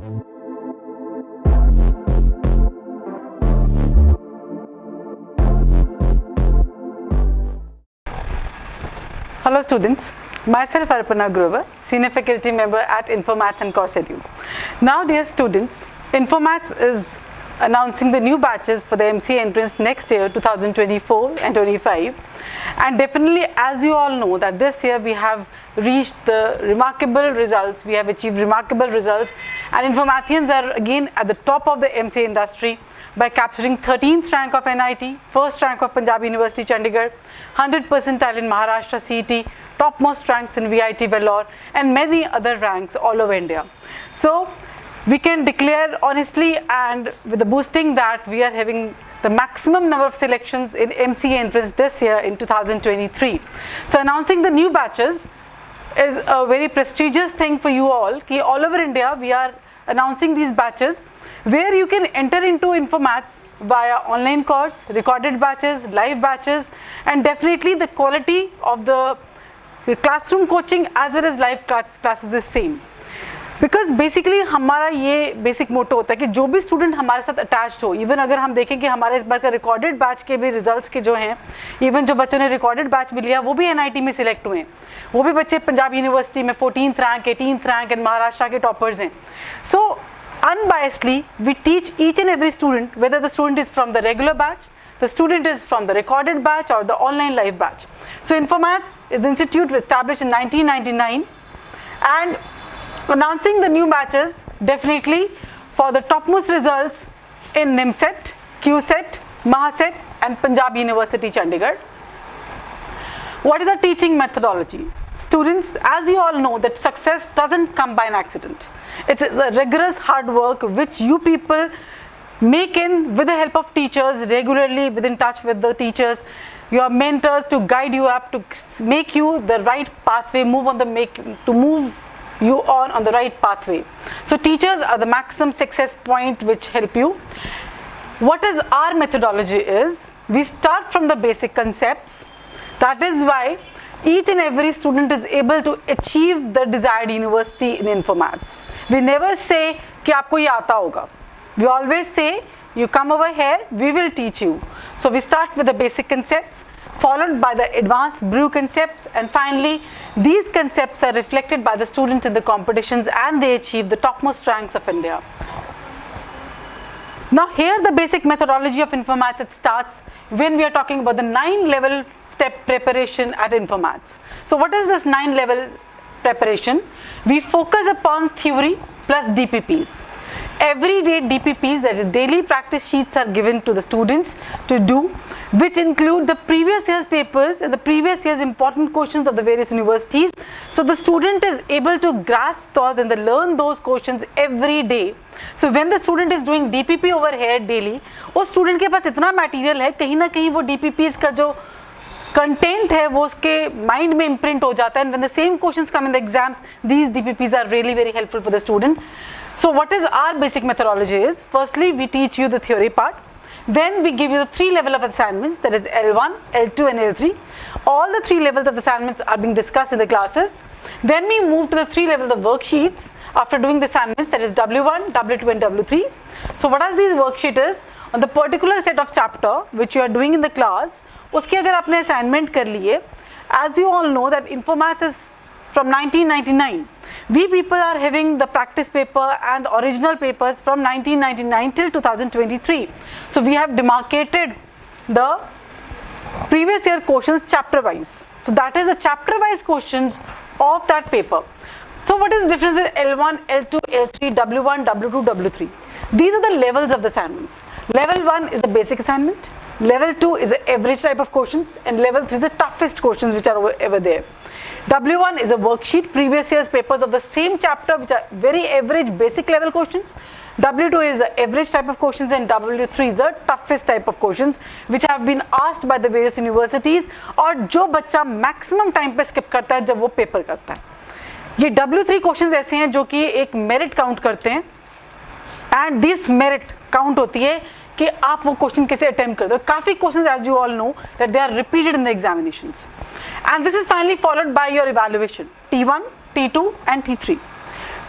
Hello students, myself Arpana Grover, Senior Faculty Member at Infomaths and CUET. Now dear students, Infomaths is announcing the new batches for the MCA entrance next year 2024 and 25, and definitely as you all know that this year we have reached the remarkable results, we have achieved remarkable results, and Informathians are again at the top of the MCA industry by capturing 13th rank of NIT, first rank of Punjab University Chandigarh, 100 percentile in Maharashtra CET, topmost ranks in VIT Vellore, and many other ranks all over India. So we can declare honestly and with the boosting that we are having the maximum number of selections in MCA entrance this year in 2023. So announcing the new batches is a very prestigious thing for you all. All over India we are announcing these batches where you can enter into Infomaths via online course, recorded batches, live batches, and definitely the quality of the classroom coaching as well as live classes is same. Because basically हमारा ये basic मोटो होता है कि जो भी student हमारे साथ attached हो, इवन अगर हम देखें कि हमारे इस बार का रिकॉर्डेड बैच के भी रिजल्ट्स के जो हैं, इवन जो बच्चों ने रिकॉर्डेड बैच भी लिया वो भी NIT में सिलेक्ट हुए हैं, वो भी बच्चे पंजाब यूनिवर्सिटी में 14th rank 18th rank and Maharashtra के टॉपर्स हैं. सो unbiasedly we teach each and every student, whether the student is from the regular batch, the student is from the recorded batch or the online live batch. So Infomaths is an institute established in 1999 and announcing the new batches definitely for the topmost results in NIMCET, CUCET, MAHCET and Punjab University Chandigarh. What is our teaching methodology? Students, as you all know that success doesn't come by an accident. It is a rigorous hard work which you people make in with the help of teachers, regularly within touch with the teachers, your mentors to guide you up, to make you the right pathway, move you on the right pathway. So teachers are the maximum success point which help you. What is our methodology is, we start from the basic concepts. That is why each and every student is able to achieve the desired university in Infomaths. We never say कि आपको ये आता होगा. We always say you come over here, we will teach you. So we start with the basic concepts, followed by the advanced brew concepts, and finally these concepts are reflected by the students in the competitions and they achieve the topmost ranks of India. Now here the basic methodology of Infomaths, it starts when we are talking about the 9-level step preparation at Infomaths. So what is this 9-level preparation? We focus upon theory plus DPPs. Every day DPPs, that is daily practice sheets, are given to the students to do, which include the previous year's papers and the previous year's important questions of the various universities. So the student is able to grasp those and learn those questions every day. So when the student is doing DPP over here daily, उस student के पास इतना material है, कहीं ना कहीं वो DPPs का जो content है वो उसके mind में imprint हो जाता है, and when the same questions come in the exams, these DPPs are really very helpful for the student. So what is our basic methodology is, firstly we teach you the theory part, then we give you the 3 levels of assignments, that is L1, L2 and L3. All the 3 levels of the assignments are being discussed in the classes. Then we move to the 3 levels of worksheets after doing the assignments, that is W1, W2 and W3. So what are these worksheets is, on the particular set of chapter which you are doing in the class, उसके अगर आपने assignment कर लिए, as you all know that Infomaths is from 1999. We people are having the practice paper and the original papers from 1999 till 2023. So we have demarcated the previous year questions chapter wise. So that is the chapter wise questions of that paper. So what is the difference with L1, L2, L3, W1, W2, W3? These are the levels of the assignments. Level 1 is the basic assignment, level 2 is the average type of questions, and level 3 is the toughest questions which are ever there. W1 is a worksheet, previous year's papers of the same chapter which are very average basic level questions. W2 is the average type of questions and W3 is the toughest type of questions which have been asked by the various universities और जो बच्चा maximum time पे skip करता है जब वो paper करता है. ये W3 questions ऐसे हैं जो कि एक merit count करते हैं and this merit count होती है कि आप वो question कैसे attempt करते हो. काफ़ी questions as you all know that they are repeated in the examinations. And this is finally followed by your evaluation, T1, T2 and T3.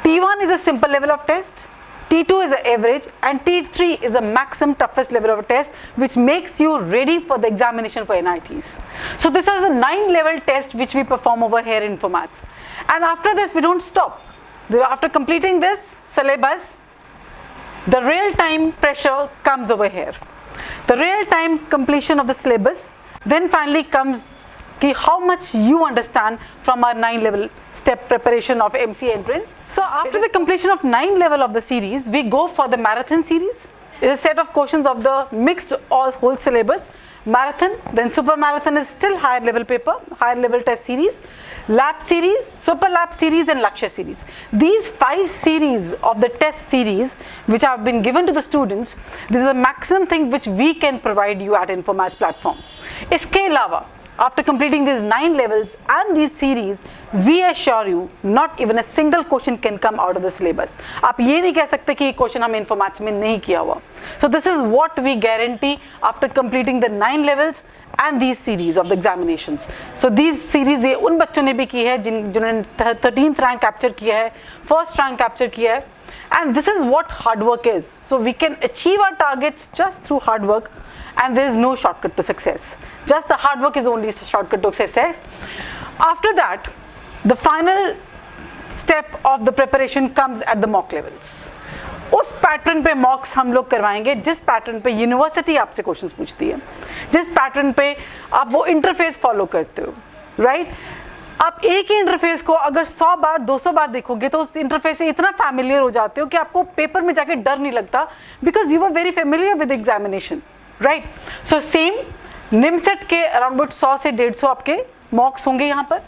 T1 is a simple level of test, T2 is the average, and T3 is the maximum toughest level of a test, which makes you ready for the examination for NITs. So this is a 9-level test which we perform over here in Infomaths. And after this, we don't stop. After completing this syllabus, the real-time pressure comes over here. The real-time completion of the syllabus, then finally comes how much you understand from our 9-level step preparation of MCA entrance. So after the completion of 9 level of the series, we go for the marathon series. It is a set of questions of the mixed whole syllabus. Marathon, then super marathon is still higher level paper, higher level test series. Lab series, super lab series, and Lakshya series. These 5 series of the test series which have been given to the students, this is the maximum thing which we can provide you at Infomaths platform. Iske alawa, after completing these 9 levels and these series, we assure you not even a single question can come out of the syllabus. आप ये नहीं कह सकते कि ये question हम Infomaths में नहीं किया हुआ. So this is what we guarantee after completing the 9 levels and these series of the examinations. So these series ये उन बच्चों ने भी की है जिन्होंने 13th rank capture किया है, 1st rank capture किया है, and this is what hard work is. So we can achieve our targets just through hard work, and there is no shortcut to success. Just the hard work is the only shortcut to success. After that, the final step of the preparation comes at the mock levels. उस pattern पे मॉक्स हम लोग करवाएंगे जिस pattern पे university आपसे questions पूछती है, जिस पैटर्न पे आप वो इंटरफेस फॉलो करते हो, राइट? आप एक ही इंटरफेस को अगर 100 बार 200 बार देखोगे तो उस इंटरफेस से इतना फैमिलियर हो जाते हो कि आपको पेपर में जाके डर नहीं लगता, because you are very familiar with examination, right? So same NIMCET के अराउंड 100 से 150 आपके मॉक्स होंगे यहाँ पर,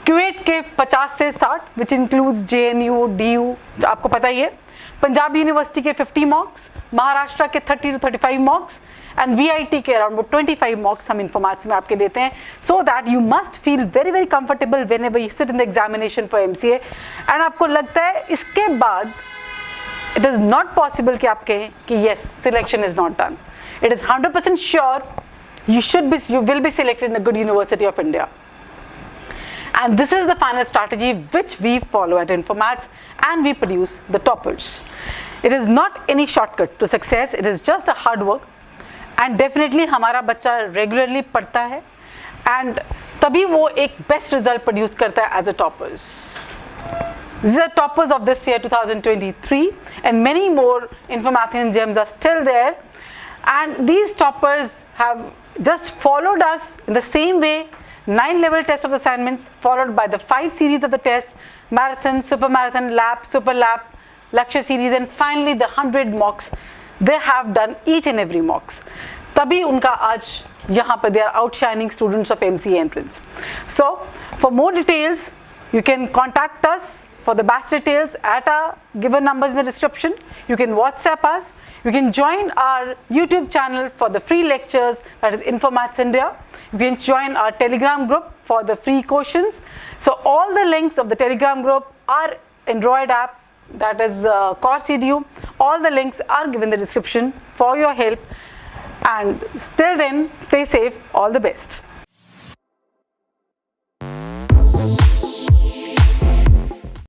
क्यूएट के 50 से 60 विच इंक्लूड्स JNU, DU, आपको पता ही है, पंजाब यूनिवर्सिटी के 50 मॉक्स, महाराष्ट्र के 30 to 35 मॉक्स, एंड VIT के अराउंड 25 मॉक्स हम इन्फॉर्मेट्स में आपके देते हैं, so that you must feel very very comfortable when ever you sit in the examination for MCA. And आपको लगता है इसके बाद इट इज़ नॉट पॉसिबल कि आप कहें कि yes selection is not done. It is 100% sure you will be selected in a good University of India. And this is the final strategy which we follow at Infomaths, and we produce the toppers. It is not any shortcut to success, it is just a hard work, and definitely हमारा बच्चा regularly पढ़ता है and तभी वो एक best result produce करता है as a toppers. These are toppers of this year 2023, and many more Infomathian gems are still there, and these toppers have just followed us in the same way. 9 level test of the assignments followed by the 5 series of the test, marathon, super marathon, lab, super lab, Lakshya series, and finally the 100 mocks. They have done each and every mocks. तभी उनका आज यहाँ पर they are outshining students of MCA entrance. So for more details, you can contact us for the batch details at our given numbers in the description. You can WhatsApp us. You can join our YouTube channel for the free lectures, that is Infomaths India. You can join our Telegram group for the free questions. So all the links of the Telegram group, our Android app, that is Course Edu, all the links are given in the description for your help. And till then, stay safe, all the best.